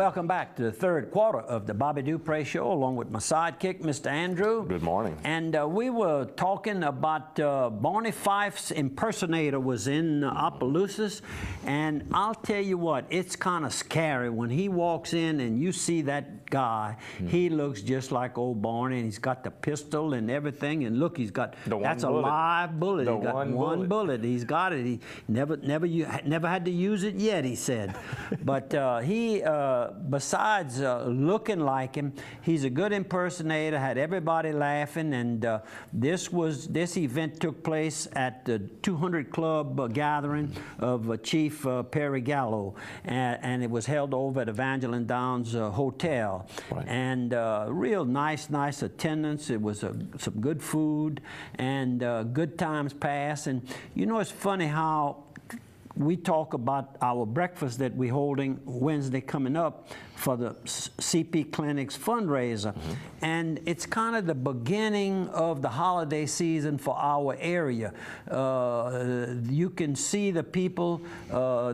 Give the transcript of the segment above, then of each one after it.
welcome back to the third quarter of the BOBBY003 show, along with my sidekick, Mr. Andrew. Good morning. And we were talking about Barney Fife's impersonator was in Opelousas, and I'll tell you what, it's kind of scary when he walks in and you see that guy. He looks just like old Barney, and he's got the pistol and everything. And look, he's got that's a live bullet. He's got one bullet. He's got it. He never had to use it yet, he said. But he, besides looking like him, he's a good impersonator. Had everybody laughing. And this event took place at the 200 Club gathering of Chief Perry Gallo, and it was held over at Evangeline Downs Hotel. Right. And real nice attendance. It was some good food and good times passed. And you know, it's funny how we talk about our breakfast that we're holding Wednesday coming up for the CP Clinic's fundraiser. And it's kind of the beginning of the holiday season for our area. You can see the people,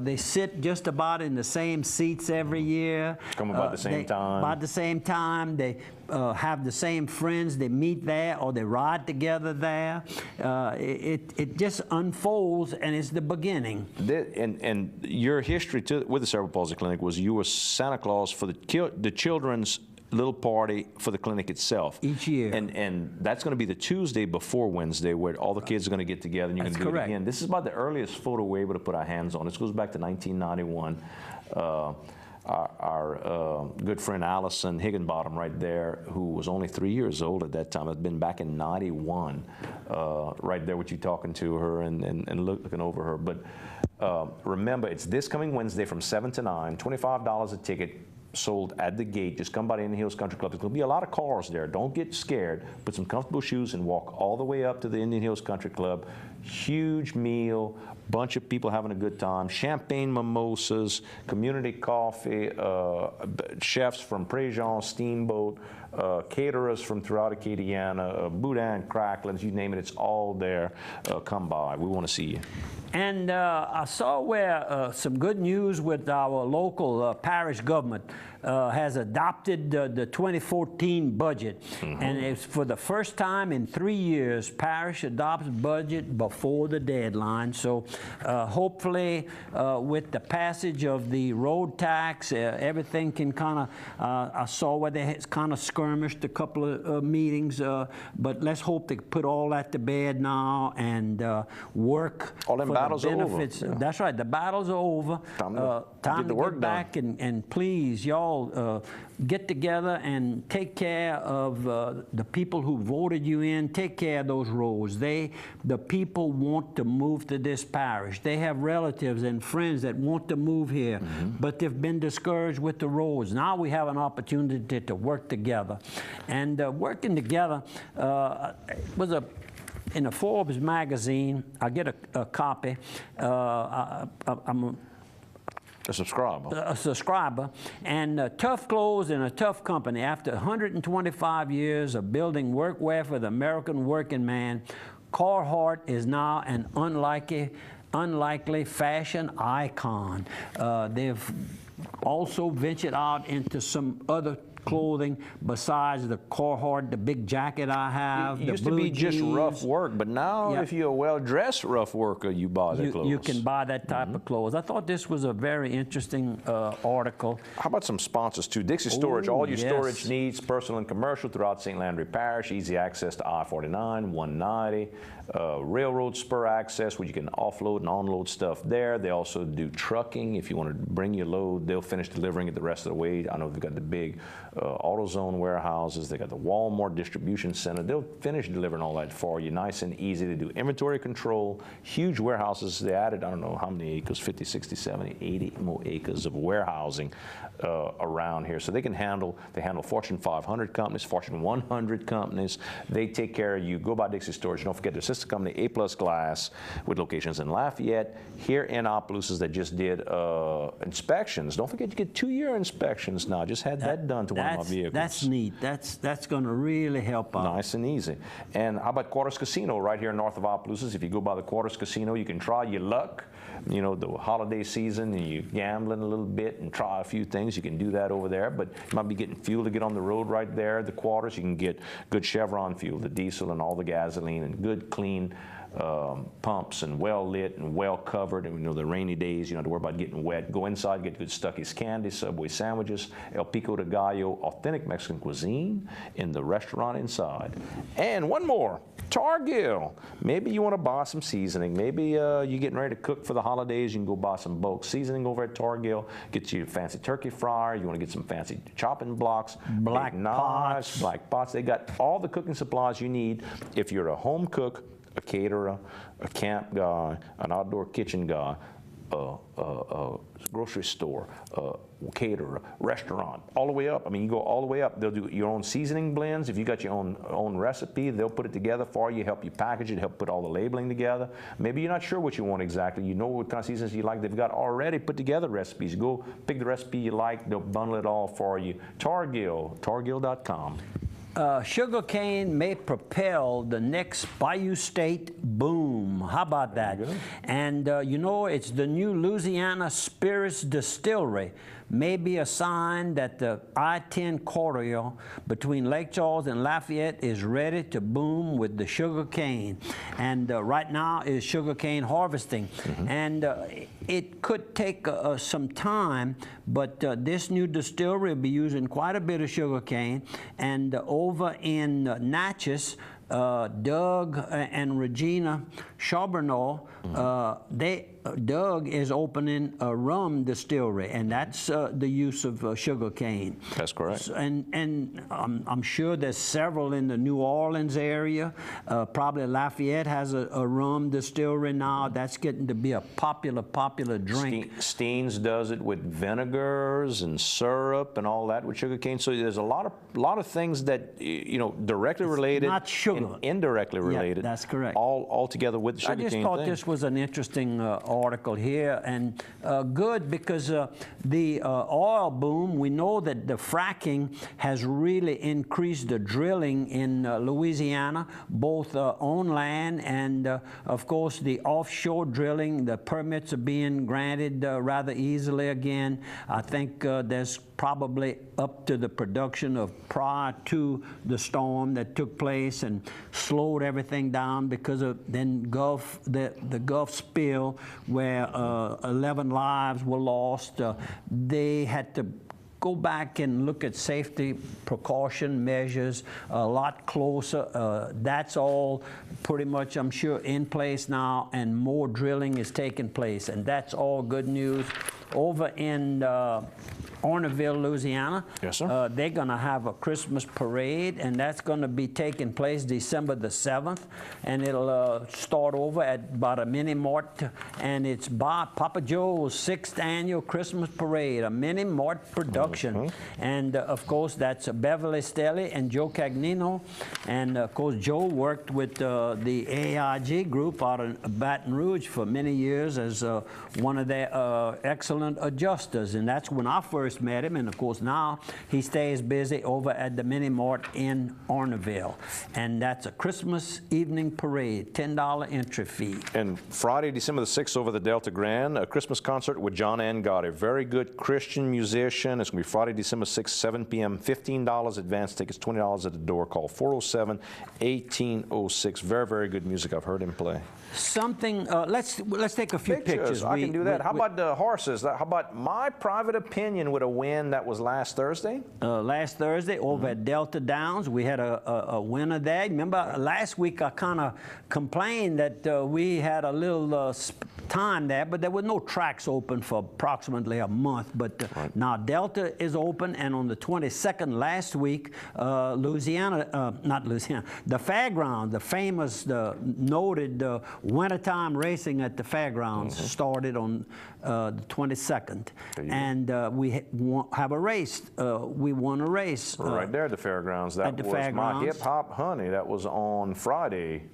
they sit just about in the same seats every year. Come about the same time. About the same time. They have the same friends. They meet there or they ride together there. It just unfolds, and it's the beginning. And your history with the Cerebral Palsy Clinic was you were Santa Claus for the children's little party for the clinic itself. Each year. And that's going to be the Tuesday before Wednesday, where all the kids are going to get together and you're going to do it again. This is about the earliest photo we're able to put our hands on. This goes back to 1991. Our good friend Allison Higginbottom right there, who was only 3 years old at that time, had been back in '91, right there with you talking to her and looking over her. But remember, it's this coming Wednesday from 7 to 9, $25 a ticket, sold at the gate. Just come by the Indian Hills Country Club. There's going to be a lot of cars there. Don't get scared. Put some comfortable shoes and walk all the way up to the Indian Hills Country Club. Huge meal, bunch of people having a good time, champagne mimosas, community coffee, chefs from Prejean, Steamboat, caterers from throughout Acadiana, Boudin, Cracklins, you name it, it's all there. Come by. We want to see you. And I saw where some good news with our local parish government has adopted the 2014 budget. And it's for the first time in 3 years, parish adopts budget before the deadline. So hopefully with the passage of the road tax, everything can kind of, I saw where they kind of skirmished a couple of meetings, but let's hope they put all that to bed now and work all them battles are over. Yeah. That's right, the battles are over. Time to get back and please, y'all, get together and take care of the people who voted you in. Take care of those roads. The people want to move to this parish. They have relatives and friends that want to move here, but they've been discouraged with the roads. Now we have an opportunity to work together. And working together was in a Forbes magazine. I get a copy. I'm a subscriber. A subscriber. And Tough Clothes in a Tough Company. After 125 years of building workwear for the American working man, Carhartt is now an unlikely fashion icon. They've also ventured out into some other clothing besides the Carhartt, the big jacket I have. It used to be just rough work, but now if you're a well-dressed rough worker, you buy the clothes. You can buy that type of clothes. I thought this was a very interesting article. How about some sponsors too? Dixie Storage, all your storage needs, personal and commercial throughout St. Landry Parish, easy access to I-49, 190, railroad spur access where you can offload and unload stuff there. They also do trucking. If you want to bring your load, they'll finish delivering it the rest of the way. I know they've got the big AutoZone warehouses. They got the Walmart distribution center. They'll finish delivering all that for you, nice and easy. They do inventory control, huge warehouses. They added, I don't know how many acres, 50, 60, 70, 80 more acres of warehousing around here. So they handle Fortune 500 companies, Fortune 100 companies. They take care of you. Go by Dixie Storage. Don't forget their sister company, A+ Glass, with locations in Lafayette, here in Opelousas that just did inspections. Don't forget you get 2-year inspections now. Just had that done to one my vehicles. That's neat. That's going to really help out. Nice and easy. And how about Quarters Casino right here north of Opelousas? If you go by the Quarters Casino, you can try your luck. You know, the holiday season, and you're gambling a little bit and try a few things. You can do that over there, but you might be getting fuel to get on the road right there. The Quarters, you can get good Chevron fuel, the diesel and all the gasoline, and good clean pumps, and well lit and well covered. And you know, the rainy days, you don't have to worry about getting wet. Go inside, get good Stuckey's candy, Subway sandwiches, El Pico de Gallo, authentic Mexican cuisine in the restaurant inside. And one more, Targill. Maybe you want to buy some seasoning. Maybe you're getting ready to cook for the holidays. You can go buy some bulk seasoning over at Targill. Get you a fancy turkey fryer. You want to get some fancy chopping blocks, black knives, pots. black pots. They got all the cooking supplies you need if you're a home cook, a caterer, a camp guy, an outdoor kitchen guy, a grocery store, caterer, restaurant, all the way up. I mean, you go all the way up. They'll do your own seasoning blends. If you got your own recipe, they'll put it together for you, help you package it, help put all the labeling together. Maybe you're not sure what you want exactly. You know what kind of seasonings you like. They've got already put together recipes. Go pick the recipe you like. They'll bundle it all for you. Targill.com. Sugarcane may propel the next Bayou State boom. How about that? And you know, it's the new Louisiana Spirits Distillery. May be a sign that the I-10 corridor between Lake Charles and Lafayette is ready to boom with the sugarcane. And right now is sugarcane harvesting. And it could take some time, but this new distillery will be using quite a bit of sugarcane. And over in Natchez, Doug and Regina Charbonneau, Doug is opening a rum distillery, and that's the use of sugar cane. That's correct. And I'm sure there's several in the New Orleans area. Probably Lafayette has a rum distillery now. That's getting to be a popular drink. Steen's does it with vinegars and syrup and all that with sugar cane. So there's a lot of things that, you know, directly related, not sugar, and indirectly related. Yeah, that's correct. All together with the sugar cane. I just thought this was an interesting article here, and good because the oil boom, we know that the fracking has really increased the drilling in Louisiana, both on land and of course the offshore drilling. The permits are being granted rather easily again. I think there's probably up to the production of prior to the storm that took place and slowed everything down because of then the Gulf spill where 11 lives were lost. They had to go back and look at safety precaution measures a lot closer. That's all pretty much, I'm sure, in place now, and more drilling is taking place, and that's all good news. Over in Orneville, Louisiana, yes, sir. They're going to have a Christmas parade, and that's going to be taking place December the 7th, and it'll start over at about a mini mart, and it's Papa Joe's 6th annual Christmas parade, a mini mart production. And of course, that's Beverly Stelly and Joe Cagnino, and of course, Joe worked with the AIG group out of Baton Rouge for many years as one of their excellent adjusters, and that's when I first met him, and of course now he stays busy over at the Mini Mart in Orneville, and that's a Christmas evening parade, $10 entry fee. And Friday, December the 6th, over the Delta Grand, a Christmas concert with John Angotti, very good Christian musician. It's going to be Friday, December 6th, 7 p.m., $15 advance tickets, $20 at the door. Call 407-1806. Very good music. I've heard him play. Something, let's take a few pictures. I can do that. How about the horses? How about my private opinion with a win that was last Thursday? Last Thursday over at Delta Downs, we had a winner there. Remember last week I kind of complained that we had a little time there, but there were no tracks open for approximately a month. But now Delta is open, and on the 22nd last week, the fairground, the famous, noted wintertime racing at the fairgrounds started on the 22nd, and we have a race. We won a race right there at the fairgrounds. That was my hip hop honey. That was on Friday.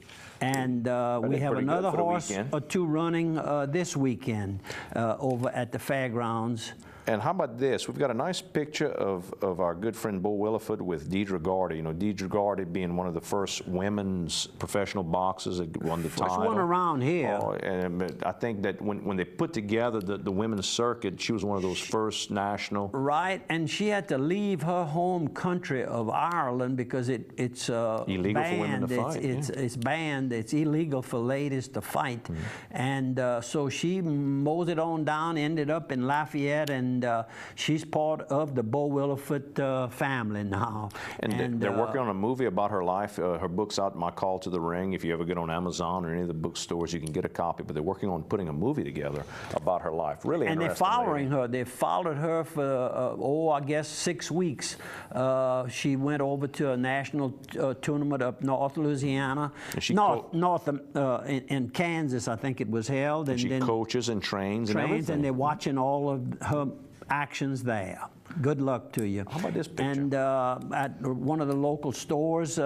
And we have another horse or two running this weekend over at the fairgrounds. And how about this? We've got a nice picture of our good friend Bo Williford with Deidre Gardy. You know, Deidre Gardy being one of the first women's professional boxers that won the title. First one around here. And I think that when they put together the women's circuit, she was one of those first national. Right, and she had to leave her home country of Ireland because it's illegal banned. For women to fight. It's banned. It's illegal for ladies to fight. And so she moseyed on down, ended up in Lafayette, and she's part of the Bo Williford family now. And they're working on a movie about her life. Her book's out, My Call to the Ring. If you ever get on Amazon or any of the bookstores, you can get a copy. But they're working on putting a movie together about her life. Really and interesting. they're following her. They followed her for, I guess 6 weeks. She went over to a national tournament up North Louisiana. In Kansas, I think it was held. And she coaches and trains and everything. And they're watching all of her actions there. Good luck to you. How about this picture? And at one of the local stores,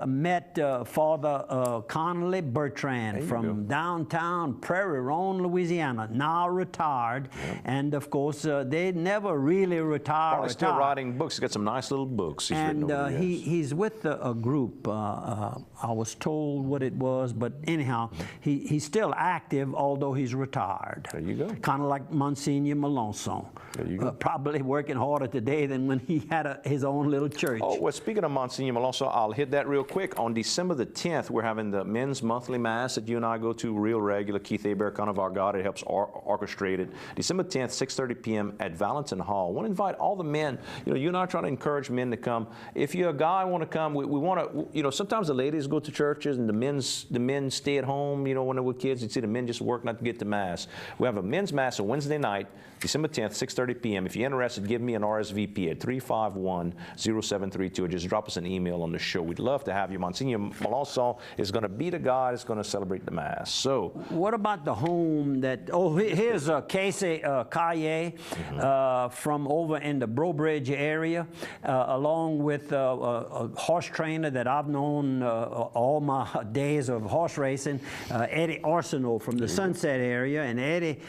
met Father Connolly Bertrand from downtown Prairie Ronde, Louisiana, now retired. Yep. And of course, they never really retired. Probably still writing books. He's got some nice little books. He's with a group. I was told what it was, but anyhow, he's still active, although he's retired. There you go. Kind of like Monsignor Melanson. There you go. Probably working harder today than when he had his own little church. Oh, well, speaking of Monsignor Melanson, I'll hit that real quick. On December the 10th, we're having the men's monthly mass that you and I go to real regular. Keith Hebert, kind of our God, it helps orchestrate it. December 10th, 6:30 p.m. at Valentin Hall. I want to invite all the men. You know, you and I are trying to encourage men to come. If you're a guy want to come, we want to, you know, sometimes the ladies go to churches and the men stay at home, you know, when they were kids. You see the men just work not to get to mass. We have a men's mass on Wednesday night, December 10th, 6:30 p.m. If you're interested, give me an RSVP at 351-0732 and just drop us an email on the show. We'd love to have you. Monsignor Melanson is going to be the guy that's going to celebrate the Mass. So, what about the home that, here's Casey Caille from over in the Brobridge area, along with a horse trainer that I've known all my days of horse racing, Eddie Arsenault from the Sunset area. And Eddie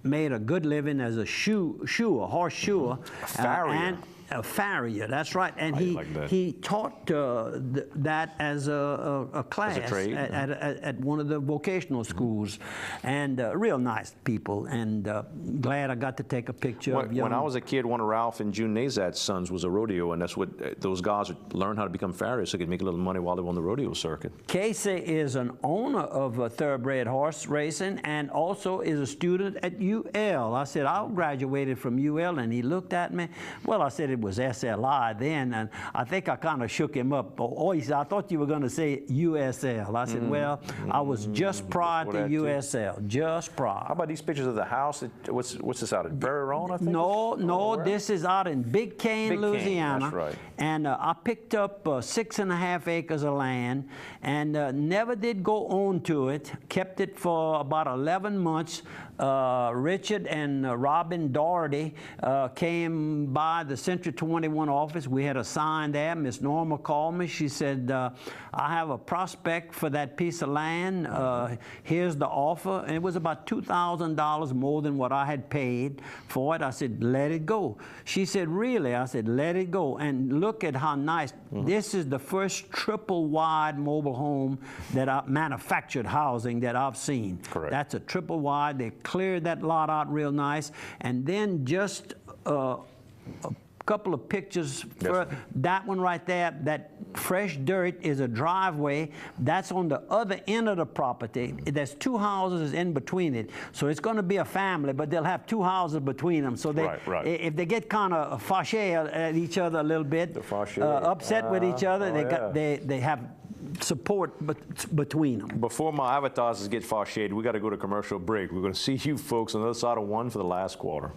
made a good living as a horse shoer. A farrier, that's right. And he taught that as a class at one of the vocational schools. And real nice people. And glad I got to take a picture of young. When I was a kid, one of Ralph and June Nazat's sons was a rodeo, and that's what those guys would learn how to become farriers so they could make a little money while they were on the rodeo circuit. Casey is an owner of thoroughbred horse racing and also is a student at UL. I said, I graduated from UL, and he looked at me. Well, I said, it was SLI then, and I think I kind of shook him up. Oh, he said, I thought you were going to say USL. I said, well, I was just prior to USL, just prior. How about these pictures of the house? What's this out at Prairie Ronde, I think? No, this is out in Big Cane, Louisiana. That's right. And I picked up 6.5 acres of land and never did go on to it. Kept it for about 11 months. Richard and Robin Doherty came by the Century 21 office. We had a sign there. Miss Norma called me. She said, I have a prospect for that piece of land. Here's the offer. And it was about $2,000 more than what I had paid for it. I said, let it go. She said, really? I said, let it go. And look at how nice. This is the first triple wide mobile home that manufactured housing that I've seen. Correct. That's a triple wide. They cleared that lot out real nice. And then just a couple of pictures. That one right there, that fresh dirt is a driveway. That's on the other end of the property. There's 2 houses in between it. So it's going to be a family, but they'll have 2 houses between them. So they, if they get kind of fâché at each other a little bit, upset with each other, they have support between them. Before my avatars get fâché, we got to go to commercial break. We're going to see you folks on the other side of one for the last quarter.